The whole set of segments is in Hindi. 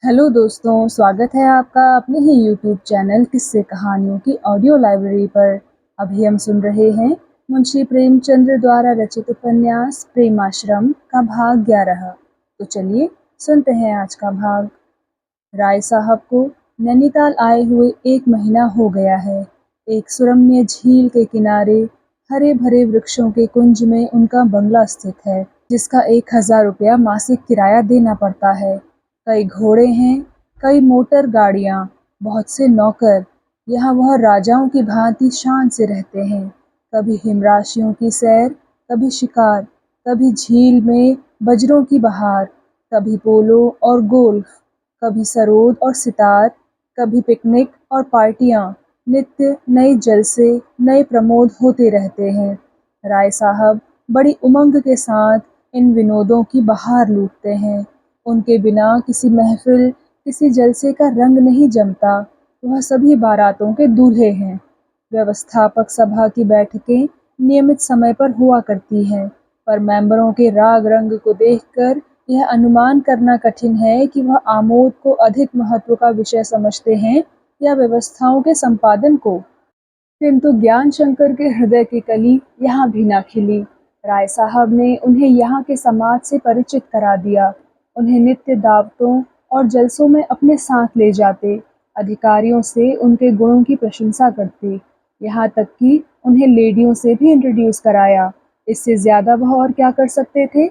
हेलो दोस्तों, स्वागत है आपका अपने ही यूट्यूब चैनल किस्से कहानियों की ऑडियो लाइब्रेरी पर। अभी हम सुन रहे हैं मुंशी प्रेमचंद्र द्वारा रचित उपन्यास प्रेमाश्रम का भाग 11। तो चलिए सुनते हैं आज का भाग। राय साहब को नैनीताल आए हुए 1 महीना हो गया है। एक सुरम्य झील के किनारे हरे भरे वृक्षों के कुंज में उनका बंगला स्थित है, जिसका 1000 रुपया मासिक किराया देना पड़ता है। कई घोड़े हैं, कई मोटर गाड़ियां, बहुत से नौकर। यहाँ वह राजाओं की भांति शान से रहते हैं। कभी हिमराशियों की सैर, कभी शिकार, कभी झील में बजरों की बहार, कभी पोलो और गोल्फ, कभी सरोद और सितार, कभी पिकनिक और पार्टियां। नित्य नए जलसे, नए प्रमोद होते रहते हैं। राय साहब बड़ी उमंग के साथ इन विनोदों की बहार लूटते हैं। उनके बिना किसी महफिल, किसी जलसे का रंग नहीं जमता। वह सभी बारातों के दूल्हे हैं। व्यवस्थापक सभा की बैठकें नियमित समय पर हुआ करती हैं, पर मेंबरों के राग रंग को देखकर यह अनुमान करना कठिन है कि वह आमोद को अधिक महत्व का विषय समझते हैं या व्यवस्थाओं के संपादन को। किंतु ज्ञान शंकर के हृदय की कली यहाँ भी ना खिली। राय साहब ने उन्हें यहाँ के समाज से परिचित करा दिया। उन्हें नित्य दावतों और जलसों में अपने साथ ले जाते, अधिकारियों से उनके गुणों की प्रशंसा करते, यहाँ तक कि उन्हें लेडियों से भी इंट्रोड्यूस कराया। इससे ज्यादा वह और क्या कर सकते थे।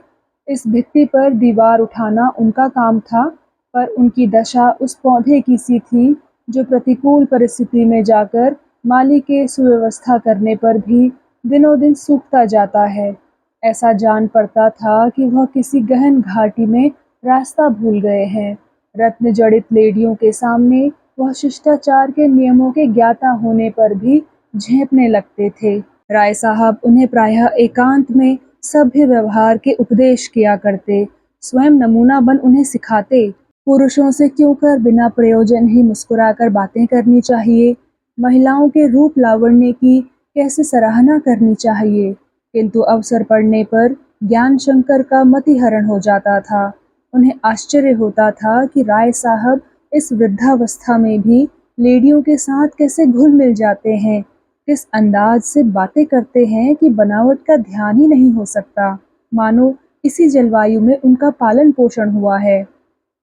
इस भित्ति पर दीवार उठाना उनका काम था, पर उनकी दशा उस पौधे की सी थी जो प्रतिकूल परिस्थिति में जाकर माली के सुव्यवस्था करने पर भी दिनों दिन सूखता जाता है। ऐसा जान पड़ता था कि वह किसी गहन घाटी में रास्ता भूल गए हैं। रत्न जड़ित लेडियों के सामने वह शिष्टाचार के नियमों के ज्ञाता होने पर भी झेंपने लगते थे। राय साहब उन्हें प्रायः एकांत में सभ्य व्यवहार के उपदेश किया करते, स्वयं नमूना बन उन्हें सिखाते। पुरुषों से क्यों कर बिना प्रयोजन ही मुस्कुराकर बातें करनी चाहिए, महिलाओं के रूप लावण्य की कैसे सराहना करनी चाहिए। किंतु अवसर पड़ने पर ज्ञान शंकर का मतिहरण हो जाता था। उन्हें आश्चर्य होता था कि राय साहब इस वृद्धावस्था में भी लेडियों के साथ कैसे घुल मिल जाते हैं, किस अंदाज से बातें करते हैं कि बनावट का ध्यान ही नहीं हो सकता, मानो इसी जलवायु में उनका पालन पोषण हुआ है।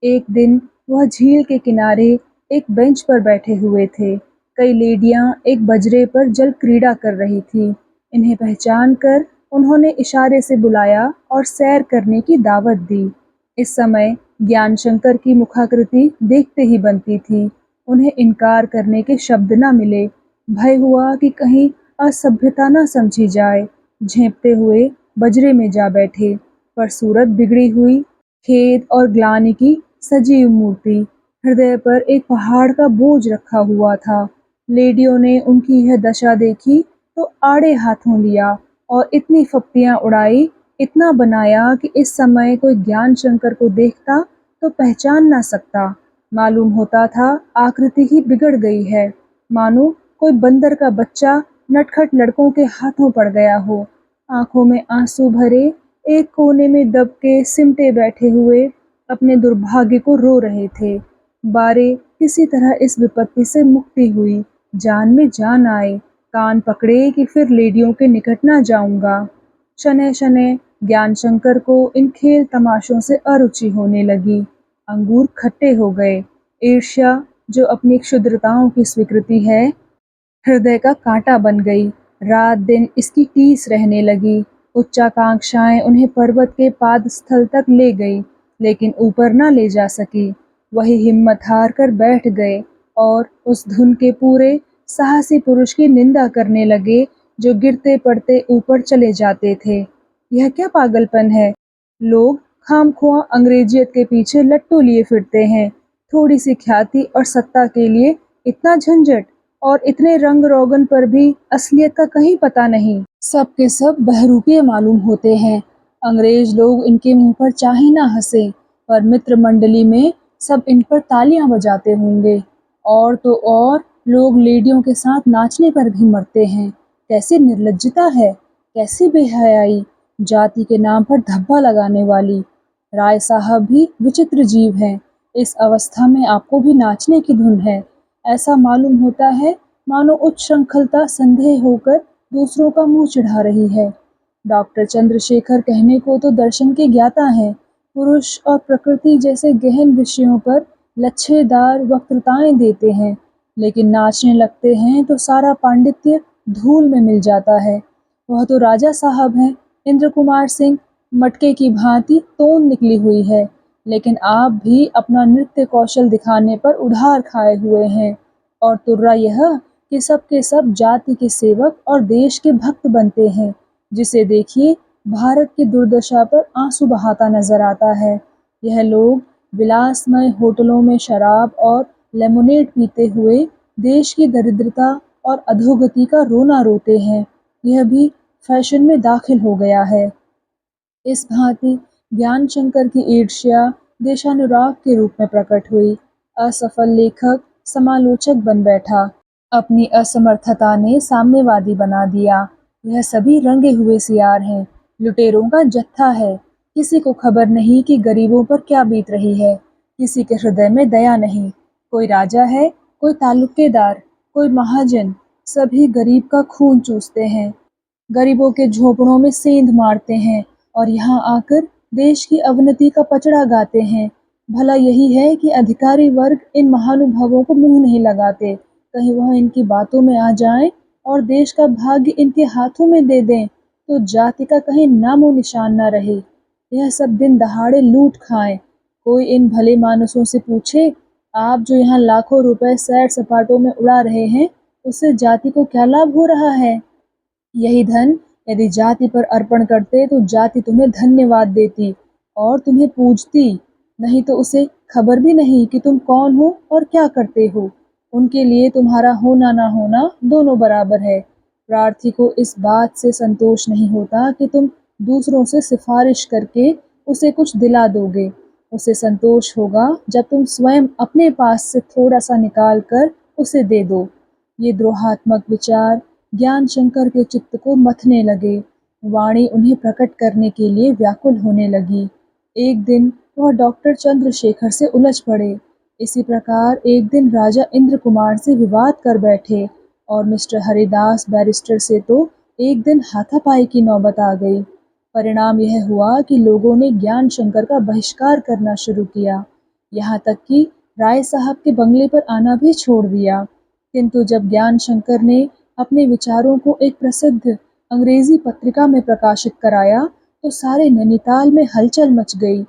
एक दिन वह झील के किनारे एक बेंच पर बैठे हुए थे। कई लेडियां एक बजरे पर जल क्रीड़ा कर रही थीं। इन्हें पहचान कर उन्होंने इशारे से बुलाया और सैर करने की दावत दी। इस समय ज्ञान शंकर की मुखाकृति देखते ही बनती थी। उन्हें इनकार करने के शब्द न मिले। भय हुआ कि कहीं असभ्यता न समझी जाए। झेंपते हुए बजरे में जा बैठे, पर सूरत बिगड़ी हुई, खेद और ग्लानि की सजीव मूर्ति। हृदय पर एक पहाड़ का बोझ रखा हुआ था। लेडियों ने उनकी यह दशा देखी तो आड़े हाथों लिया और इतनी फप्तियां उड़ाई, इतना बनाया कि इस समय कोई ज्ञान शंकर को देखता तो पहचान ना सकता। मालूम होता था आकृति ही बिगड़ गई है, मानो कोई बंदर का बच्चा नटखट लड़कों के हाथों पड़ गया हो। आंखों में आंसू भरे एक कोने में दब के सिमटे बैठे हुए अपने दुर्भाग्य को रो रहे थे। बारे किसी तरह इस विपत्ति से मुक्ति हुई, जान में जान आए, कान पकड़े कि फिर लेडियों के निकट ना जाऊंगा। शनै शनै ज्ञान शंकर को इन खेल तमाशों से अरुचि होने लगी। अंगूर खट्टे हो गए। ईर्ष्या, जो अपनी क्षुद्रताओं की स्वीकृति है, हृदय का कांटा बन गई। रात दिन इसकी टीस रहने लगी। उच्चाकांक्षाएं उन्हें पर्वत के पाद स्थल तक ले गई, लेकिन ऊपर न ले जा सकी। वही हिम्मत हार कर बैठ गए और उस धुन के पूरे साहसी पुरुष की निंदा करने लगे जो गिरते पड़ते ऊपर चले जाते थे। यह क्या पागलपन है। लोग खामख्वा अंग्रेजियत के पीछे लट्टू लिए फिरते हैं। थोड़ी सी ख्याति और सत्ता के लिए इतना झंझट, और इतने रंग रोगन पर भी असलियत का कहीं पता नहीं। सब के सब बहरूपीय मालूम होते हैं। अंग्रेज लोग इनके मुंह पर चाहे ना हंसे, पर मित्र मंडली में सब इन पर तालियां बजाते होंगे। और तो और लोग लेडियों के साथ नाचने पर भी मरते हैं। कैसी निर्लज्जता है, कैसी बेहयाई, जाति के नाम पर धब्बा लगाने वाली। राय साहब भी विचित्र जीव हैं। इस अवस्था में आपको भी नाचने की धुन है। ऐसा मालूम होता है मानो उच्छृंखलता संदेह होकर दूसरों का मुंह चिढ़ा रही है। डॉक्टर चंद्रशेखर कहने को तो दर्शन के ज्ञाता हैं, पुरुष और प्रकृति जैसे गहन विषयों पर लच्छेदार वक्तृताएं देते हैं, लेकिन नाचने लगते हैं तो सारा पांडित्य धूल में मिल जाता है। वह तो राजा साहब हैं, इंद्र कुमार सिंह, मटके की भांति तोंद निकली हुई है, लेकिन आप भी अपना नृत्य कौशल दिखाने पर उधार खाए हुए हैं। और तुर्रा यह कि सब के सब जाति के सेवक और देश के भक्त बनते हैं, जिसे देखिए भारत की दुर्दशा पर आंसू बहाता नजर आता है। यह लोग विलासमय होटलों में शराब और लेमोनेड पीते हुए देश की दरिद्रता और अधोगति का रोना रोते हैं। यह भी फैशन में दाखिल हो गया है। इस भांति ज्ञान शंकर की ईर्ष्या देशानुराग के रूप में प्रकट हुई। असफल लेखक समालोचक बन बैठा। अपनी असमर्थता ने साम्यवादी बना दिया। यह सभी रंगे हुए सियार हैं, लुटेरों का जत्था है। किसी को खबर नहीं कि गरीबों पर क्या बीत रही है। किसी के हृदय में दया नहीं। कोई राजा है, कोई तालुकेदार, कोई महाजन, सभी गरीब का खून चूसते हैं, गरीबों के झोपड़ों में सेंध मारते हैं और यहाँ आकर देश की अवनति का पचड़ा गाते हैं। भला यही है कि अधिकारी वर्ग इन महानुभावों को मुंह नहीं लगाते, कहीं वह इनकी बातों में आ जाएं और देश का भाग्य इनके हाथों में दे दें तो जाति का कहीं नामो निशान न रहे। यह सब दिन दहाड़े लूट खाएं। कोई इन भले मानुसों से पूछे, आप जो यहाँ लाखों रुपए सैर सपाटों में उड़ा रहे हैं, उससे जाति को क्या लाभ हो रहा है? यही धन यदि जाति पर अर्पण करते तो जाति तुम्हें धन्यवाद देती और तुम्हें पूजती, नहीं तो उसे खबर भी नहीं कि तुम कौन हो और क्या करते हो। उनके लिए तुम्हारा होना ना होना दोनों बराबर है। प्रार्थी को इस बात से संतोष नहीं होता कि तुम दूसरों से सिफारिश करके उसे कुछ दिला दोगे। उसे संतोष होगा जब तुम स्वयं अपने पास से थोड़ा सा निकाल कर उसे दे दो। ये द्रोहात्मक विचार ज्ञान शंकर के चित्त को मथने लगे। वाणी उन्हें प्रकट करने के लिए व्याकुल होने लगी। एक दिन वह डॉक्टर चंद्रशेखर से उलझ पड़े। इसी प्रकार एक दिन राजा इंद्र कुमार से विवाद कर बैठे और मिस्टर हरिदास बैरिस्टर से तो एक दिन हाथापाई की नौबत आ गई। परिणाम यह हुआ कि लोगों ने ज्ञान शंकर का बहिष्कार करना शुरू किया, यहाँ तक कि राय साहब के बंगले पर आना भी छोड़ दिया। किंतु जब ज्ञान शंकर ने अपने विचारों को एक प्रसिद्ध अंग्रेजी पत्रिका में प्रकाशित कराया तो सारे नैनीताल में हलचल मच गई।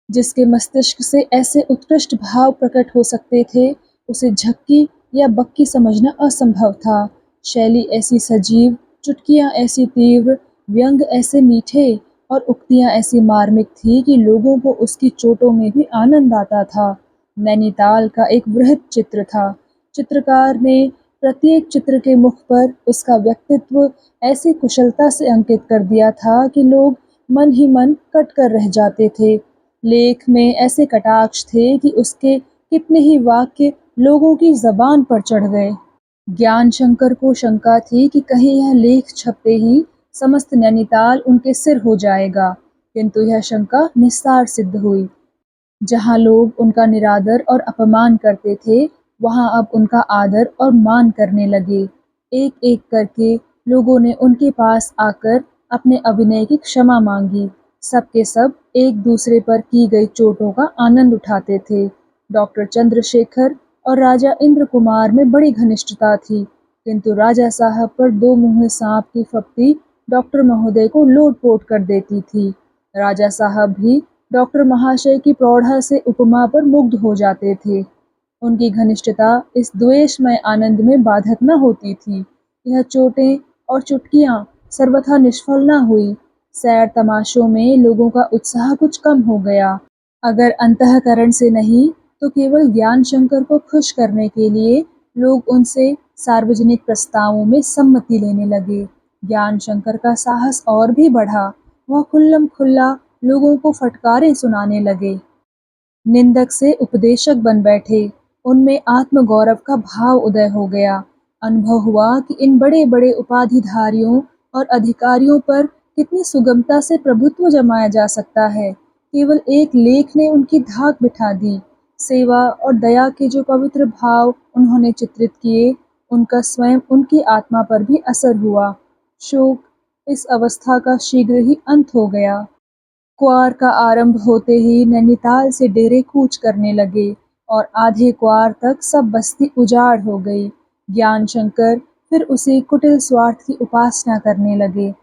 जिसके मस्तिष्क से ऐसे उत्कृष्ट भाव प्रकट हो सकते थे, उसे झक्की या बक्की समझना असंभव था। शैली ऐसी सजीव, चुटकियां ऐसी तीव्र, व्यंग ऐसे मीठे और उक्तियां ऐसी मार्मिक थी कि लोगों को उसकी चोटों में भी आनंद आता था। नैनीताल का एक वृहद चित्र था। चित्रकार ने प्रत्येक चित्र के मुख पर उसका व्यक्तित्व ऐसी कुशलता से अंकित कर दिया था कि लोग मन ही मन कट कर रह जाते थे। लेख में ऐसे कटाक्ष थे कि उसके कितने ही वाक्य लोगों की जबान पर चढ़ गए। ज्ञान शंकर को शंका थी कि कहीं यह लेख छपते ही समस्त नैनीताल उनके सिर हो जाएगा, किंतु यह शंका निस्सार सिद्ध हुई। जहाँ लोग उनका निरादर और अपमान करते थे, वहाँ अब उनका आदर और मान करने लगे। एक एक करके लोगों ने उनके पास आकर अपने अभिनय की क्षमा मांगी। सबके सब एक दूसरे पर की गई चोटों का आनंद उठाते थे। डॉक्टर चंद्रशेखर और राजा इंद्र कुमार में बड़ी घनिष्ठता थी, किंतु राजा साहब पर दो मुँहे सांप की फप्ती डॉक्टर महोदय को लोट-पोट कर देती थी। राजा साहब भी डॉक्टर महाशय की प्रौढ़ा से उपमा पर मुग्ध हो जाते थे। उनकी घनिष्ठता इस द्वेषमय आनंद में बाधक न होती थी। यह चोटें और चुटकियां सर्वथा निष्फल न हुई। सैर तमाशों में लोगों का उत्साह कुछ कम हो गया। अगर अंतःकरण से नहीं तो केवल ज्ञान शंकर को खुश करने के लिए लोग उनसे सार्वजनिक प्रस्तावों में सम्मति लेने लगे। ज्ञान शंकर का साहस और भी बढ़ा। वह खुल्लम खुल्ला लोगों को फटकारे सुनाने लगे। निंदक से उपदेशक बन बैठे। उनमें आत्मगौरव का भाव उदय हो गया। अनुभव हुआ कि इन बड़े बड़े उपाधिधारियों और अधिकारियों पर कितनी सुगमता से प्रभुत्व जमाया जा सकता है। केवल एक लेख ने उनकी धाक बिठा दी। सेवा और दया के जो पवित्र भाव उन्होंने चित्रित किए, उनका स्वयं उनकी आत्मा पर भी असर हुआ। शोक इस अवस्था का शीघ्र ही अंत हो गया। क्वार का आरंभ होते ही नैनीताल से डेरे कूच करने लगे और आधे क्वार तक सब बस्ती उजाड़ हो गई। ज्ञान शंकर फिर उसी कुटिल स्वार्थ की उपासना करने लगे।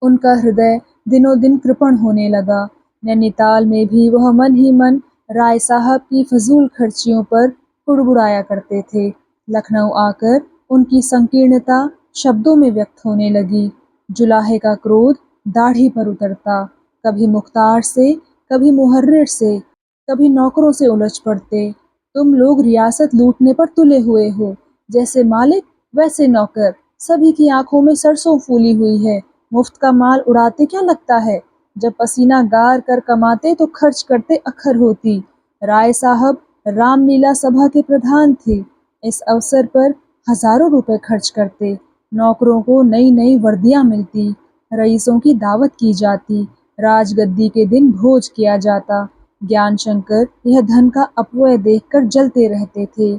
उनका हृदय दिनों दिन कृपण होने लगा। नैनीताल में भी वह मन ही मन राय साहब की फजूल खर्चियों पर कुड़बुड़ाया करते थे। लखनऊ आकर उनकी संकीर्णता शब्दों में व्यक्त होने लगी। जुलाहे का क्रोध दाढ़ी पर उतरता, कभी मुख्तार से, कभी मुहर्रिर से, कभी नौकरों से उलझ पड़ते। तुम लोग रियासत लूटने पर तुले हुए हो, जैसे मालिक वैसे नौकर, सभी की आंखों में सरसों फूली हुई है। मुफ्त का माल उड़ाते क्या लगता है? जब पसीना गार कर कमाते तो खर्च करते अखर होती। राय साहब रामलीला सभा के प्रधान थे। इस अवसर पर हजारों रुपए खर्च करते। नौकरों को नई नई वर्दियां मिलती, रईसों की दावत की जाती, राजगद्दी के दिन भोज किया जाता। ज्ञान शंकर यह धन का अपव्यय देखकर जलते रहते थे।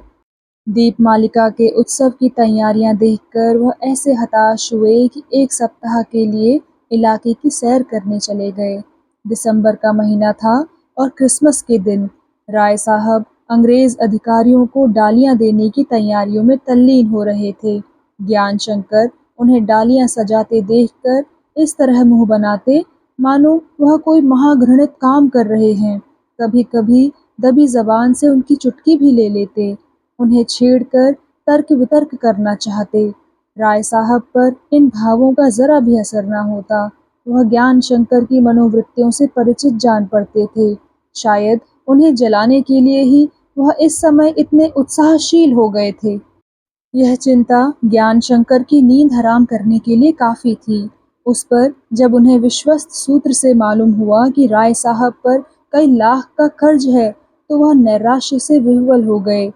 दीपमालिका के उत्सव की तैयारियां देखकर वह ऐसे हताश हुए कि एक सप्ताह के लिए इलाके की सैर करने चले गए। दिसंबर का महीना था और क्रिसमस के दिन। राय साहब अंग्रेज अधिकारियों को डालियां देने की तैयारियों में तल्लीन हो रहे थे। ज्ञान शंकर उन्हें डालियां सजाते देखकर इस तरह मुंह बनाते मानो वह कोई महाघृणित काम कर रहे हैं। कभी कभी दबी जबान से उनकी चुटकी भी ले लेते। उन्हें छेड़कर तर्क वितर्क करना चाहते। राय साहब पर इन भावों का जरा भी असर न होता। वह ज्ञान शंकर की मनोवृत्तियों से परिचित जान पड़ते थे। शायद उन्हें जलाने के लिए ही वह इस समय इतने उत्साहशील हो गए थे। यह चिंता ज्ञान शंकर की नींद हराम करने के लिए काफी थी। उस पर जब उन्हें विश्वस्त सूत्र से मालूम हुआ कि राय साहब पर कई लाख का कर्ज है, तो वह नैराश्य से विह्वल हो गए।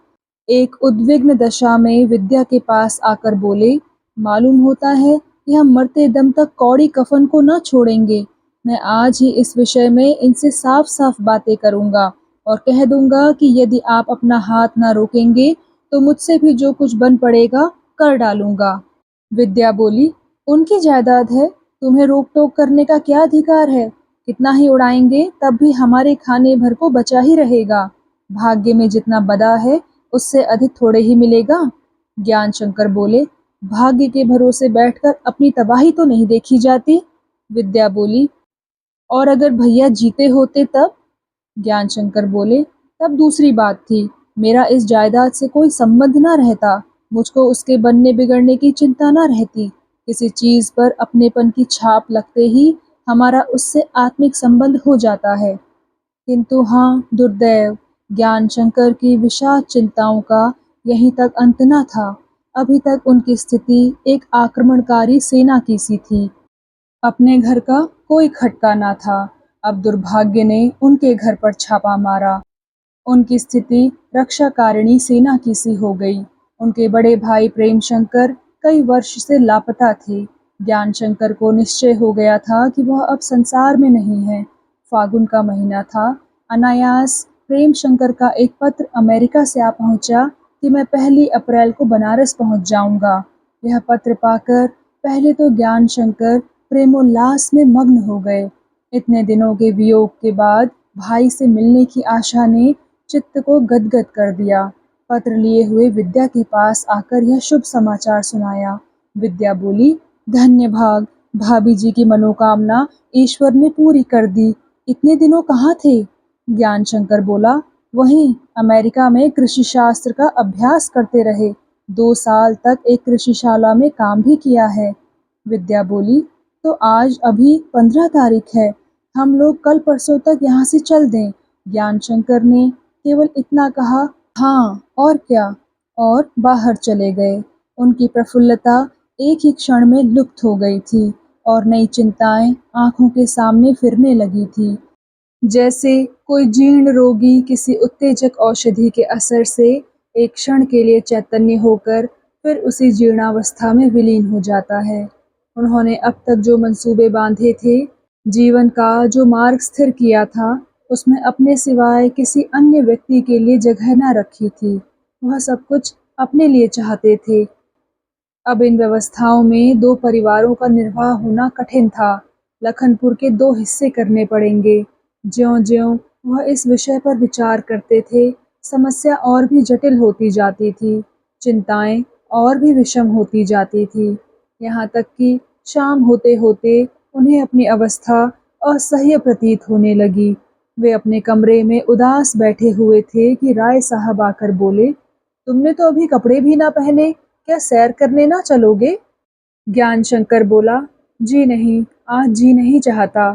एक उद्विग्न दशा में विद्या के पास आकर बोले, मालूम होता है कि हम मरते दम तक कौड़ी कफन को न छोड़ेंगे। मैं आज ही इस विषय में इनसे साफ साफ बातें करूंगा और कह दूंगा कि यदि आप अपना हाथ न रोकेंगे तो मुझसे भी जो कुछ बन पड़ेगा कर डालूंगा। विद्या बोली, उनकी जायदाद है, तुम्हें रोक टोक करने का क्या अधिकार है? कितना ही उड़ाएंगे तब भी हमारे खाने भर को बचा ही रहेगा। भाग्य में जितना बदा है उससे अधिक थोड़े ही मिलेगा। ज्ञान शंकर बोले, भाग्य के भरोसे बैठकर अपनी तबाही तो नहीं देखी जाती। विद्या बोली, और अगर भैया जीते होते तब? ज्ञान शंकर बोले, तब दूसरी बात थी। मेरा इस जायदाद से कोई संबंध न रहता। मुझको उसके बनने बिगड़ने की चिंता न रहती। किसी चीज पर अपनेपन की छाप लगते ही हमारा उससे आत्मिक संबंध हो जाता है। किंतु हाँ, दुर्दैव, ज्ञान शंकर की विषाद चिंताओं का यहीं तक अंत न था। अभी तक उनकी स्थिति एक आक्रमणकारी सेना की सी थी। अपने घर का कोई खटका न था। अब दुर्भाग्य ने उनके घर पर छापा मारा। उनकी स्थिति रक्षाकारिणी सेना की सी हो गई। उनके बड़े भाई प्रेम शंकर कई वर्ष से लापता थे। ज्ञान शंकर को निश्चय हो गया था कि वह अब संसार में नहीं है। फागुन का महीना था। अनायास प्रेम शंकर का एक पत्र अमेरिका से आ पहुंचा कि मैं 1 अप्रैल को बनारस पहुंच जाऊंगा। यह पत्र पाकर पहले तो ज्ञान शंकर प्रेमोल्लास में मग्न हो गए। इतने दिनों के वियोग के बाद भाई से मिलने की आशा ने चित्त को गदगद कर दिया। पत्र लिए हुए विद्या के पास आकर यह शुभ समाचार सुनाया। विद्या बोली, धन्य भाग, भाभी जी की मनोकामना ईश्वर ने पूरी कर दी। इतने दिनों कहाँ थे? ज्ञान शंकर बोला, वहीं अमेरिका में कृषि शास्त्र का अभ्यास करते रहे। 2 साल तक एक कृषिशाला में काम भी किया है। विद्या बोली, तो आज अभी 15 तारीख है। हम लोग कल परसों तक यहाँ से चल दें। ज्ञान शंकर ने केवल इतना कहा, हाँ और क्या, और बाहर चले गए। उनकी प्रफुल्लता एक ही क्षण में लुप्त हो गई थी और नई चिंताएं आंखों के सामने फिरने लगी थी। जैसे कोई जीर्ण रोगी किसी उत्तेजक औषधि के असर से एक क्षण के लिए चैतन्य होकर फिर उसी जीर्णावस्था में विलीन हो जाता है। उन्होंने अब तक जो मंसूबे बांधे थे, जीवन का जो मार्ग स्थिर किया था, उसमें अपने सिवाय किसी अन्य व्यक्ति के लिए जगह न रखी थी। वह सब कुछ अपने लिए चाहते थे। अब इन व्यवस्थाओं में 2 परिवारों का निर्वाह होना कठिन था। लखनपुर के 2 हिस्से करने पड़ेंगे। ज्यों-ज्यों वह इस विषय पर विचार करते थे, समस्या और भी जटिल होती जाती थी, चिंताएं और भी विषम होती जाती थी। यहाँ तक कि शाम होते-होते उन्हें अपनी अवस्था असह्य प्रतीत होने लगी। वे अपने कमरे में उदास बैठे हुए थे कि राय साहब आकर बोले, तुमने तो अभी कपड़े भी ना पहने, क्या सैर करने ना चलोगे? ज्ञान शंकर बोला, जी नहीं, आज जी नहीं चाहता।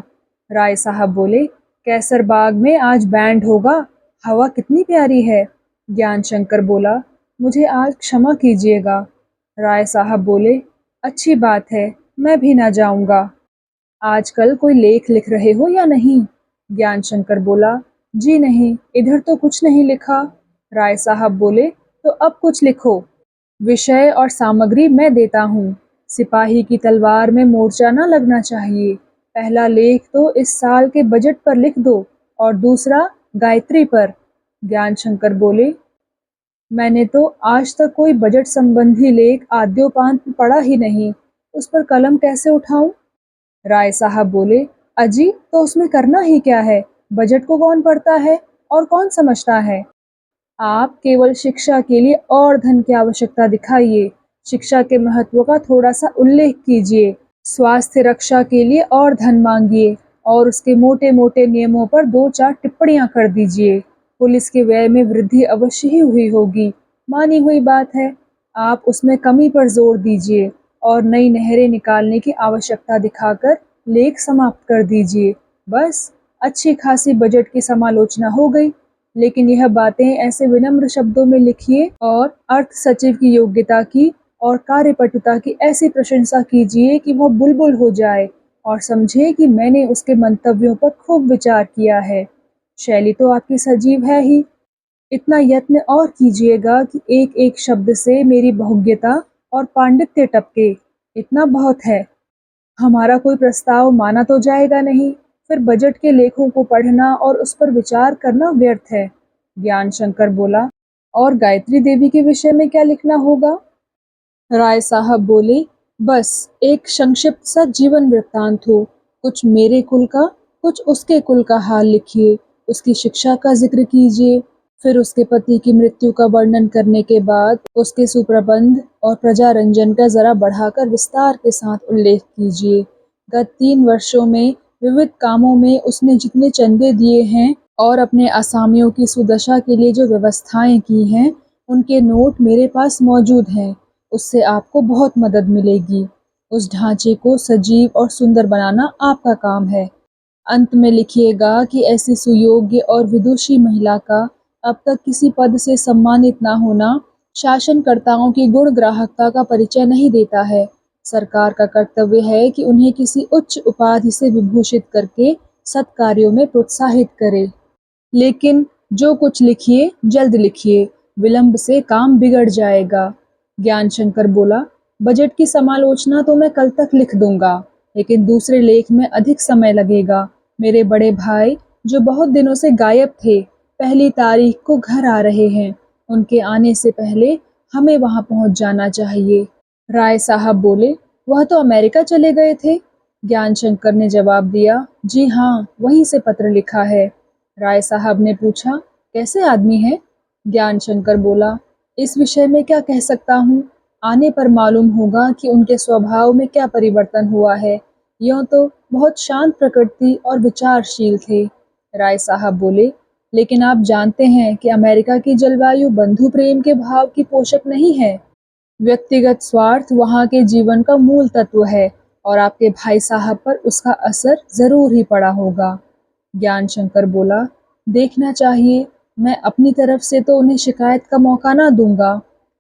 राय साहब बोले, कैसर बाग में आज बैंड होगा, हवा कितनी प्यारी है। ज्ञान शंकर बोला, मुझे आज क्षमा कीजिएगा। राय साहब बोले, अच्छी बात है, मैं भी ना जाऊंगा। आजकल कोई लेख लिख रहे हो या नहीं? ज्ञान शंकर बोला, जी नहीं, इधर तो कुछ नहीं लिखा। राय साहब बोले, तो अब कुछ लिखो। विषय और सामग्री मैं देता हूँ। सिपाही की तलवार में मोर्चा न लगना चाहिए। पहला लेख तो इस साल के बजट पर लिख दो और दूसरा गायत्री पर। ज्ञान शंकर बोले, मैंने तो आज तक कोई बजट संबंधी लेख आद्योपांत में पढ़ा ही नहीं, उस पर कलम कैसे उठाऊं? राय साहब बोले, अजी तो उसमें करना ही क्या है? बजट को कौन पढ़ता है और कौन समझता है? आप केवल शिक्षा के लिए और धन की आवश्यकता दिखाइए, शिक्षा के महत्व का थोड़ा सा उल्लेख कीजिए, स्वास्थ्य रक्षा के लिए और धन मांगिए और उसके मोटे मोटे नियमों पर 2-4 टिप्पणियां कर दीजिए। पुलिस के व्यय में वृद्धि अवश्य ही हुई होगी, मानी हुई बात है। आप उसमें कमी पर जोर दीजिए और नई नहरें निकालने की आवश्यकता दिखाकर लेख समाप्त कर दीजिए। बस अच्छी खासी बजट की समालोचना हो गई। लेकिन यह बातें ऐसे विनम्र शब्दों में लिखिए और अर्थ सचिव की योग्यता की और कार्यपटुता की ऐसी प्रशंसा कीजिए कि वह बुलबुल हो जाए और समझे कि मैंने उसके मंतव्यों पर खूब विचार किया है। शैली तो आपकी सजीव है ही। इतना यत्न और कीजिएगा कि एक एक शब्द से मेरी बहुज्ञता और पांडित्य टपके। इतना बहुत है। हमारा कोई प्रस्ताव माना तो जाएगा नहीं, फिर बजट के लेखों को पढ़ना और उस पर विचार करना व्यर्थ है। ज्ञान शंकर बोला, और गायत्री देवी के विषय में क्या लिखना होगा? राय साहब बोले, बस एक संक्षिप्त सा जीवन वृत्तांत हो, कुछ मेरे कुल का, कुछ उसके कुल का हाल लिखिए, उसकी शिक्षा का जिक्र कीजिए, फिर उसके पति की मृत्यु का वर्णन करने के बाद उसके सुप्रबंध और प्रजारंजन का जरा बढ़ाकर विस्तार के साथ उल्लेख कीजिए। गत 3 वर्षों में विविध कामों में उसने जितने चंदे दिए हैं और अपने असामियों की सुदशा के लिए जो व्यवस्थाएं की हैं, उनके नोट मेरे पास मौजूद हैं। उससे आपको बहुत मदद मिलेगी। उस ढांचे को सजीव और सुंदर बनाना आपका काम है। अंत में लिखिएगा कि ऐसी सुयोग्य और विदुषी महिला का अब तक किसी पद से सम्मानित न होना शासनकर्ताओं की गुण ग्राहकता का परिचय नहीं देता है। सरकार का कर्तव्य है कि उन्हें किसी उच्च उपाधि से विभूषित करके सत्कार्यों में प्रोत्साहित करे। लेकिन जो कुछ लिखिए जल्द लिखिए, विलंब से काम बिगड़ जाएगा। ज्ञान शंकर बोला, बजट की समालोचना तो मैं कल तक लिख दूंगा, लेकिन दूसरे लेख में अधिक समय लगेगा। मेरे बड़े भाई जो बहुत दिनों से गायब थे, पहली तारीख को घर आ रहे हैं। उनके आने से पहले हमें वहां पहुंच जाना चाहिए। राय साहब बोले, वह तो अमेरिका चले गए थे। ज्ञान शंकर ने जवाब दिया, जी हाँ, वहीं से पत्र लिखा है। राय साहब ने पूछा, कैसे आदमी है? ज्ञान शंकर बोला, इस विषय में क्या कह सकता हूँ, आने पर मालूम होगा कि उनके स्वभाव में क्या परिवर्तन हुआ है। यूं तो बहुत शांत प्रकृति और विचारशील थे। राय साहब बोले, लेकिन आप जानते हैं कि अमेरिका की जलवायु बंधु प्रेम के भाव की पोषक नहीं है। व्यक्तिगत स्वार्थ वहाँ के जीवन का मूल तत्व है और आपके भाई साहब पर उसका असर जरूर ही पड़ा होगा। ज्ञान शंकर बोला, देखना चाहिए, मैं अपनी तरफ से तो उन्हें शिकायत का मौका ना दूंगा।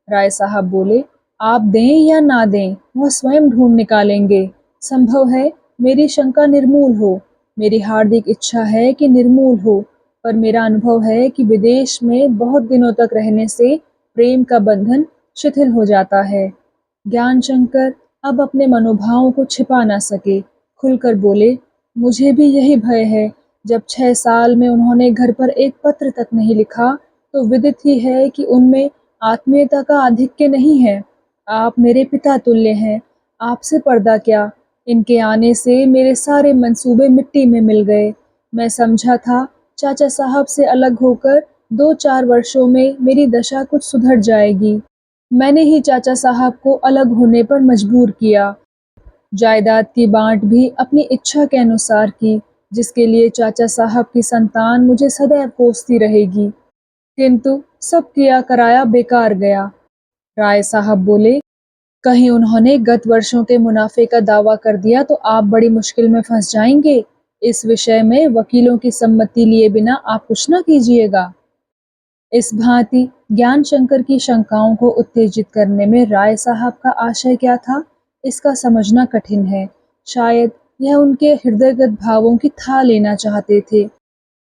राय साहब बोले, आप दें या ना दें, वह स्वयं ढूंढ निकालेंगे। संभव है मेरी शंका निर्मूल हो, मेरी हार्दिक इच्छा है कि निर्मूल हो, पर मेरा अनुभव है कि विदेश में बहुत दिनों तक रहने से प्रेम का बंधन शिथिल हो जाता है। ज्ञान शंकर अब अपने मनोभावों को छिपा ना सके, खुलकर बोले, मुझे भी यही भय है, जब 6 साल में उन्होंने घर पर एक पत्र तक नहीं लिखा, तो विदित ही है कि उनमें आत्मीयता का आधिक्य नहीं है। आप मेरे पिता तुल्य हैं, आपसे पर्दा क्या? इनके आने से मेरे सारे मंसूबे मिट्टी में मिल गए। मैं समझा था चाचा साहब से अलग होकर 2-4 वर्षों में मेरी दशा कुछ सुधर जाएगी। मैंने ही चाचा साहब को अलग होने पर मजबूर किया। जायदाद की बाँट भी अपनी इच्छा के अनुसार की, जिसके लिए चाचा साहब की संतान मुझे सदैव कोसती रहेगी। किंतु सब किया कराया बेकार गया। राय साहब बोले, कहीं उन्होंने गत वर्षों के मुनाफे का दावा कर दिया तो आप बड़ी मुश्किल में फंस जाएंगे। इस विषय में वकीलों की सम्मति लिए बिना आप कुछ न कीजिएगा। इस भांति ज्ञान शंकर की शंकाओं को उत्तेजित करने में राय साहब का आशय क्या था, इसका समझना कठिन है। शायद यह उनके हृदयगत भावों की था लेना चाहते थे,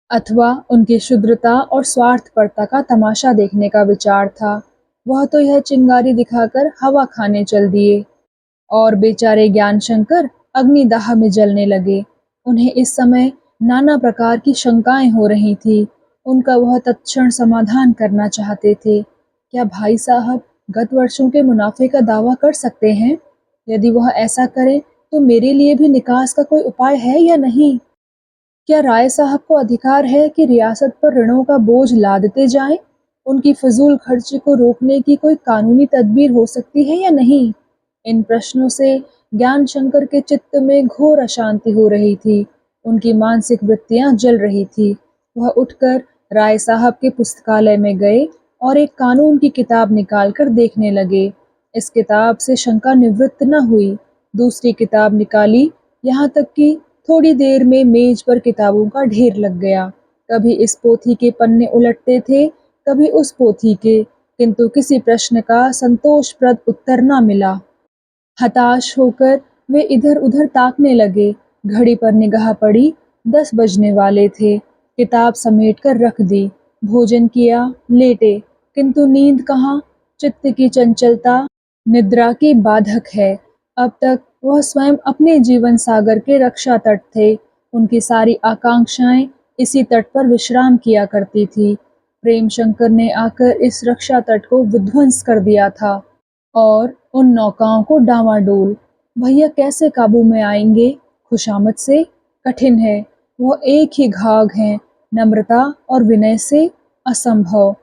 अथवा उनकी शुद्रता और स्वार्थपरता का तमाशा देखने का विचार था। वह तो यह चिंगारी दिखाकर हवा खाने चल दिए, और बेचारे ज्ञान शंकर अग्निदाह में जलने लगे। उन्हें इस समय नाना प्रकार की शंकाएं हो रही थी। उनका वह तत्क्षण समाधान करना चाहते थे। क्या भाई साहब गत वर्षों के मुनाफे का दावा कर सकते हैं? यदि वह ऐसा करें तो मेरे लिए भी निकास का कोई उपाय है या नहीं? क्या राय साहब को अधिकार है कि रियासत पर ऋणों का बोझ लादते जाएं? उनकी फजूल खर्ची को रोकने की कोई कानूनी तदबीर हो सकती है या नहीं? इन प्रश्नों से ज्ञान शंकर के चित्त में घोर अशांति हो रही थी। उनकी मानसिक वृत्तियां जल रही थी। वह उठकर राय साहब के पुस्तकालय में गए और एक कानून की किताब निकालकर देखने लगे। इस किताब से शंका निवृत्त न हुई। दूसरी किताब निकाली, यहाँ तक कि थोड़ी देर में मेज पर किताबों का ढेर लग गया। कभी इस पोथी के पन्ने उलटते थे, कभी उस पोथी के, किंतु किसी प्रश्न का संतोषप्रद उत्तर न मिला। हताश होकर वे इधर-उधर ताकने लगे। घड़ी पर निगाह पड़ी, 10 बजने वाले थे। किताब समेटकर रख दी। भोजन किया, लेटे, किंतु नींद कहाँ? चित्त की चंचलता निद्रा की बाधक है। अब तक वह स्वयं अपने जीवन सागर के रक्षा तट थे। उनकी सारी आकांक्षाएं इसी तट पर विश्राम किया करती थी। प्रेम शंकर ने आकर इस रक्षा तट को विध्वंस कर दिया था और उन नौकाओं को डांवाडोल। भैया कैसे काबू में आएंगे? खुशामद से? कठिन है। वह एक ही घाघ हैं, नम्रता और विनय से? असंभव।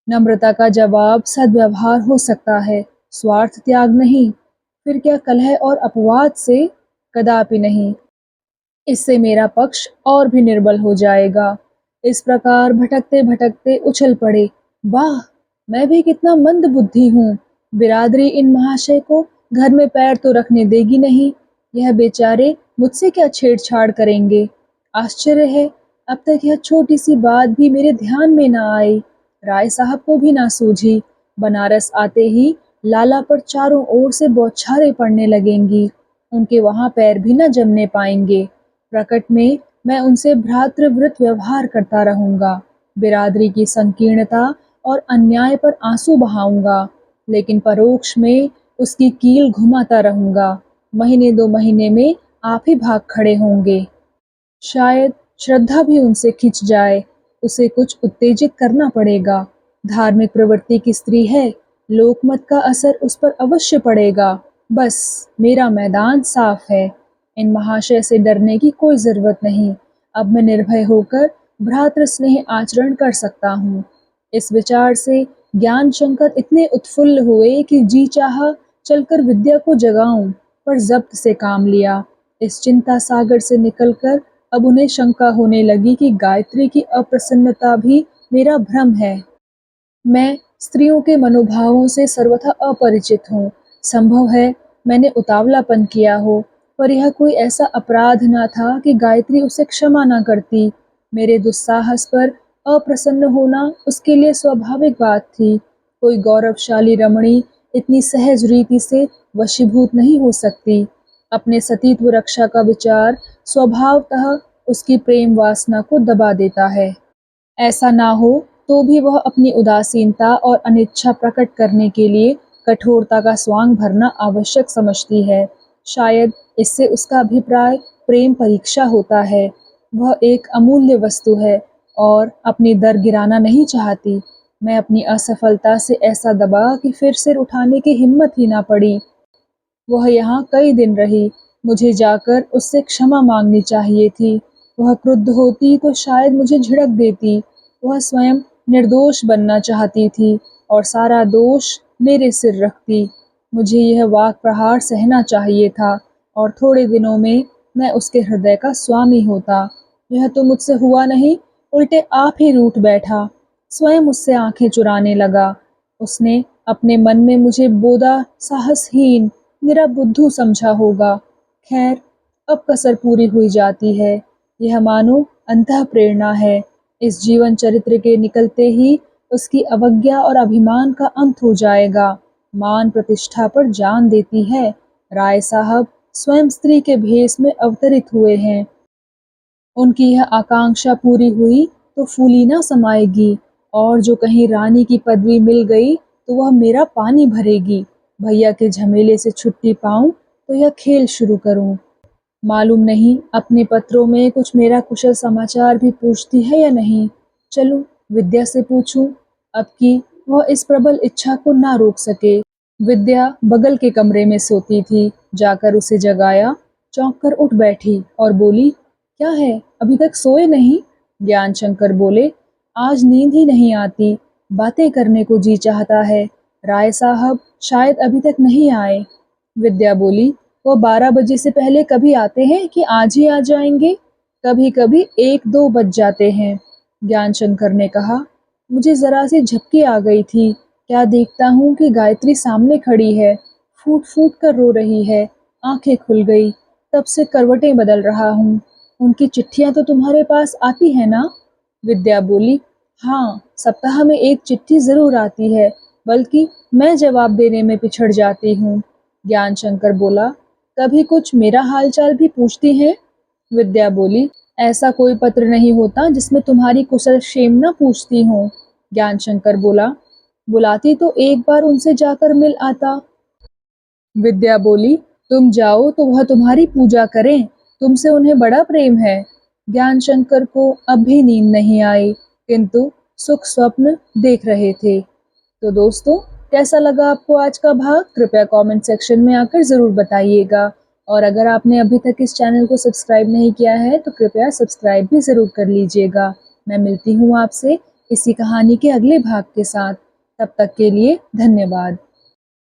नम्रता का जवाब सद्व्यवहार हो सकता है, स्वार्थ त्याग नहीं। फिर क्या कलह और अपवाद से? कदापि नहीं। इससे मेरा पक्ष और भी निर्बल हो जाएगा। इस प्रकार भटकते भटकते उछल पड़े। वाह, मैं भी कितना मंद बुद्धि हूँ। बिरादरी इन महाशय को घर में पैर तो रखने देगी नहीं। यह बेचारे मुझसे क्या छेड़छाड़ करेंगे? आश्चर्य है, अब तक यह छोटी सी बात भी मेरे ध्यान में न आई। राय साहब को भी ना सूझी। बनारस आते ही लाला पर चारों ओर से बौछारें पड़ने लगेंगी। उनके वहां पैर भी न जमने पाएंगे। प्रकट में मैं उनसे भ्रातृवृत व्यवहार करता रहूंगा। बिरादरी की संकीर्णता और अन्याय पर आंसू बहाऊंगा, लेकिन परोक्ष में उसकी कील घुमाता रहूंगा। महीने 2 महीने में आप ही भाग खड़े होंगे। शायद श्रद्धा भी उनसे खिंच जाए। उसे कुछ उत्तेजित करना पड़ेगा। धार्मिक प्रवृत्ति की स्त्री है, लोकमत का असर उस पर अवश्य पड़ेगा। बस मेरा मैदान साफ है। इन महाशय से डरने की कोई जरूरत नहीं। अब मैं निर्भय होकर भ्रातृ स्नेह आचरण कर सकता हूँ। इस विचार से ज्ञान शंकर इतने उत्फुल्ल हुए कि जी चाहा चलकर विद्या को जगाऊं, पर जब्त से काम लिया। इस चिंता सागर से निकलकर अब उन्हें शंका होने लगी कि गायत्री की अप्रसन्नता भी मेरा भ्रम है। मैं स्त्रियों के मनोभावों से सर्वथा अपरिचित हूँ। संभव है मैंने उतावलापन किया हो, पर यह कोई ऐसा अपराध न था कि गायत्री उसे क्षमा न करती। मेरे दुस्साहस पर अप्रसन्न होना उसके लिए स्वाभाविक बात थी। कोई गौरवशाली रमणी इतनी सहज रीति से वशीभूत नहीं हो सकती। अपने सतीत्व रक्षा का विचार स्वभावतः उसकी प्रेम वासना को दबा देता है। ऐसा ना हो तो भी वह अपनी उदासीनता और अनिच्छा प्रकट करने के लिए कठोरता का स्वांग भरना आवश्यक समझती है। शायद इससे उसका अभिप्राय प्रेम परीक्षा होता है। वह एक अमूल्य वस्तु है और अपनी दर गिराना नहीं चाहती। मैं अपनी असफलता से ऐसा दबा कि फिर सिर उठाने की हिम्मत ही ना पड़ी। वह यहाँ कई दिन रही। मुझे जाकर उससे क्षमा मांगनी चाहिए थी। वह क्रुद्ध होती तो शायद मुझे झिड़क देती। वह स्वयं निर्दोष बनना चाहती थी और सारा दोष मेरे सिर रखती। मुझे यह वाक प्रहार सहना चाहिए था और थोड़े दिनों में मैं उसके हृदय का स्वामी होता। यह तो मुझसे हुआ नहीं, उल्टे आप ही रूठ बैठा। स्वयं उससे आंखें चुराने लगा। उसने अपने मन में मुझे बोदा, साहसहीन, मेरा बुद्धू समझा होगा। खैर, अब कसर पूरी हुई जाती है। यह मानो अंतः प्रेरणा है। इस जीवन चरित्र के निकलते ही उसकी अवज्ञा और अभिमान का अंत हो जाएगा। मान प्रतिष्ठा पर जान देती है। राय साहब स्वयं स्त्री के भेष में अवतरित हुए हैं। उनकी यह आकांक्षा पूरी हुई तो फूली ना समाएगी, और जो कहीं रानी की पदवी मिल गई तो वह मेरा पानी भरेगी। भैया के झमेले से छुट्टी पाऊं तो यह खेल शुरू करूं। मालूम नहीं अपने पत्रों में कुछ मेरा कुशल समाचार भी पूछती है या नहीं। चलूं विद्या से पूछूं, अब कि वह इस प्रबल इच्छा को ना रोक सके। विद्या बगल के कमरे में सोती थी। जाकर उसे जगाया। चौंक कर उठ बैठी और बोली, क्या है, अभी तक सोए नहीं? ज्ञान शंकर बोले, आज नींद ही नहीं आती, बातें करने को जी चाहता है। राय साहब शायद अभी तक नहीं आए। विद्या बोली, वो 12 बजे से पहले कभी आते हैं कि आज ही आ जाएंगे? कभी कभी 1-2 बज जाते हैं। ज्ञान शंकर ने कहा, मुझे जरा सी झपकी आ गई थी। क्या देखता हूँ कि गायत्री सामने खड़ी है, फूट फूट कर रो रही है। आंखें खुल गई, तब से करवटें बदल रहा हूँ। उनकी चिट्ठियां तो तुम्हारे पास आती है ना? विद्या बोली, हाँ, सप्ताह में एक चिट्ठी जरूर आती है, बल्कि मैं जवाब देने में पिछड़ जाती हूँ। ज्ञान शंकर बोला, कभी कुछ मेरा हालचाल भी पूछती हैं? विद्या बोली, ऐसा कोई पत्र नहीं होता जिसमें तुम्हारी कुशल क्षेम न पूछती हो। ज्ञान शंकर बोला, बुलाती तो एक बार उनसे जाकर मिल आता। विद्या बोली, तुम जाओ तो वह तुम्हारी पूजा करें, तुमसे उन्हें बड़ा प्रेम है। ज्ञान शंकर को अब भी नींद नहीं आई, किंतु सुख स्वप्न देख रहे थे। तो दोस्तों, कैसा लगा आपको आज का भाग? कृपया कमेंट सेक्शन में आकर ज़रूर बताइएगा। और अगर आपने अभी तक इस चैनल को सब्सक्राइब नहीं किया है तो कृपया सब्सक्राइब भी ज़रूर कर लीजिएगा। मैं मिलती हूँ आपसे इसी कहानी के अगले भाग के साथ। तब तक के लिए धन्यवाद।